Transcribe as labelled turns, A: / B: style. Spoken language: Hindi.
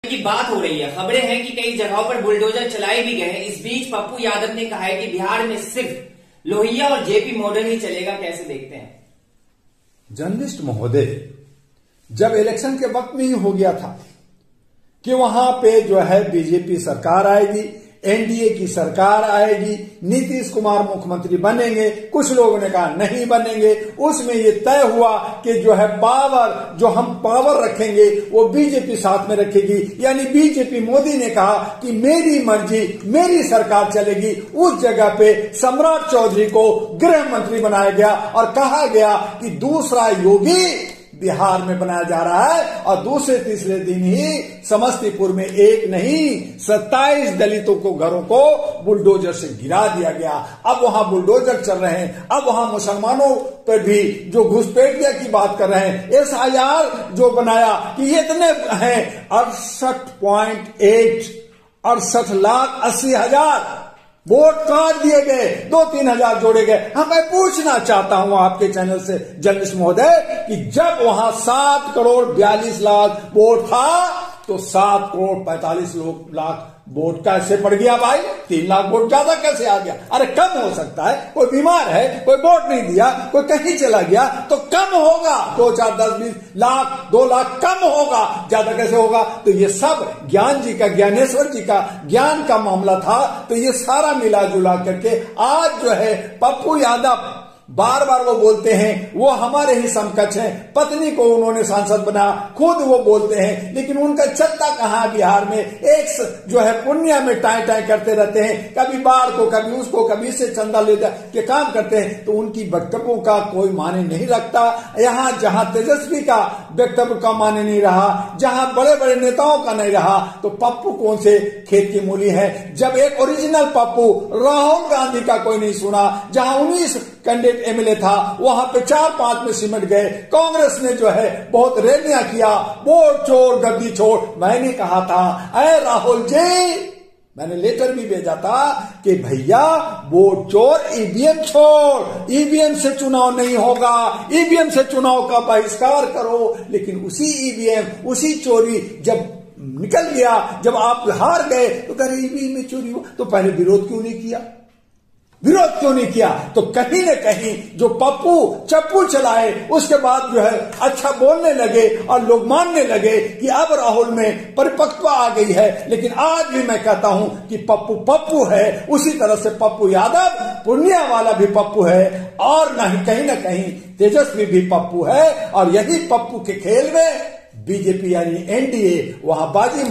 A: की बात हो रही है। खबरें हैं कि कई जगहों पर बुलडोजर चलाए भी गए हैं। इस बीच पप्पू यादव ने कहा है कि बिहार में सिर्फ लोहिया और जेपी मॉडल ही चलेगा। कैसे देखते हैं?
B: जर्नलिस्ट महोदय, जब इलेक्शन के वक्त में ही हो गया था कि वहां पे जो है बीजेपी सरकार आएगी, एनडीए की सरकार आएगी, नीतीश कुमार मुख्यमंत्री बनेंगे, कुछ लोगों ने कहा नहीं बनेंगे। उसमें ये तय हुआ कि जो है पावर, जो हम पावर रखेंगे वो बीजेपी साथ में रखेगी। यानी बीजेपी, मोदी ने कहा कि मेरी मर्जी, मेरी सरकार चलेगी। उस जगह पे सम्राट चौधरी को गृह मंत्री बनाया गया और कहा गया कि दूसरा योगी बिहार में बनाया जा रहा है। और दूसरे तीसरे दिन ही समस्तीपुर में एक नहीं 27 दलितों को घरों को बुलडोजर से गिरा दिया गया। अब वहां बुलडोजर चल रहे हैं। अब वहां मुसलमानों पर भी जो घुसपैठिया की बात कर रहे हैं, SIR जो बनाया कि इतने हैं 68,80,000 वोट काट दिए गए, 2-3 हजार जोड़े गए। मैं पूछना चाहता हूं आपके चैनल से जर्नलिस्ट महोदय कि जब वहां 7 करोड़ 42 लाख वोट था तो 7 करोड़ 45 लाख वोट कैसे पड़ गया भाई? 3 लाख वोट ज्यादा कैसे आ गया? अरे कम हो सकता है, कोई बीमार है, कोई वोट नहीं दिया, कोई कहीं चला गया तो कम होगा। 2, 4, 10, 20 लाख, 2 लाख कम होगा, ज्यादा कैसे होगा? तो ये सब ज्ञान जी का, ज्ञानेश्वर जी का ज्ञान का मामला था। तो ये सारा मिला जुला करके आज जो है पप्पू यादव बार बार वो बोलते हैं वो हमारे ही समकक्ष हैं। पत्नी को उन्होंने सांसद बनाया, खुद वो बोलते हैं, लेकिन उनका चलता कहां बिहार में? एक जो है पुण्य में टाई टाई करते रहते हैं, कभी बाढ़ को, कभी उसको, कभी इससे चंदा लेकर के काम करते हैं। तो उनकी वक्तव्यों का कोई माने नहीं रखता। यहाँ जहां तेजस्वी का वक्तव्य का माने नहीं रहा, जहां बड़े बड़े नेताओं का नहीं रहा, तो पप्पू कौन से खेत की मूली है? जब एक ओरिजिनल पप्पू राहुल गांधी का कोई नहीं सुना, जहां 19 कैंडिडेट MLA था वहां पे 4-5 में सिमट गए। कांग्रेस ने जो है बहुत रैलियां किया, वोट छोड़, गद्दी छोड़। मैंने कहा था अरे राहुल जी, मैंने लेटर भी भेजा था कि भैया वोट चोर, EVM छोड़, EVM से चुनाव नहीं होगा, EVM से चुनाव का बहिष्कार करो। लेकिन उसी EVM, उसी चोरी जब निकल गया, जब आप हार गए तो कह रहे EVM में चोरी हो, तो पहले विरोध क्यों नहीं किया? विरोध क्यों नहीं किया? तो कहीं न कहीं जो पप्पू चप्पू चलाए उसके बाद जो है अच्छा बोलने लगे और लोग मानने लगे कि अब राहुल में परिपक्वता आ गई है। लेकिन आज भी मैं कहता हूं कि पप्पू पप्पू है। उसी तरह से पप्पू यादव पूर्णिया वाला भी पप्पू है और कहीं न कहीं तेजस्वी भी पप्पू है। और यही पप्पू के खेल में बीजेपी यानी NDA वहां बाजी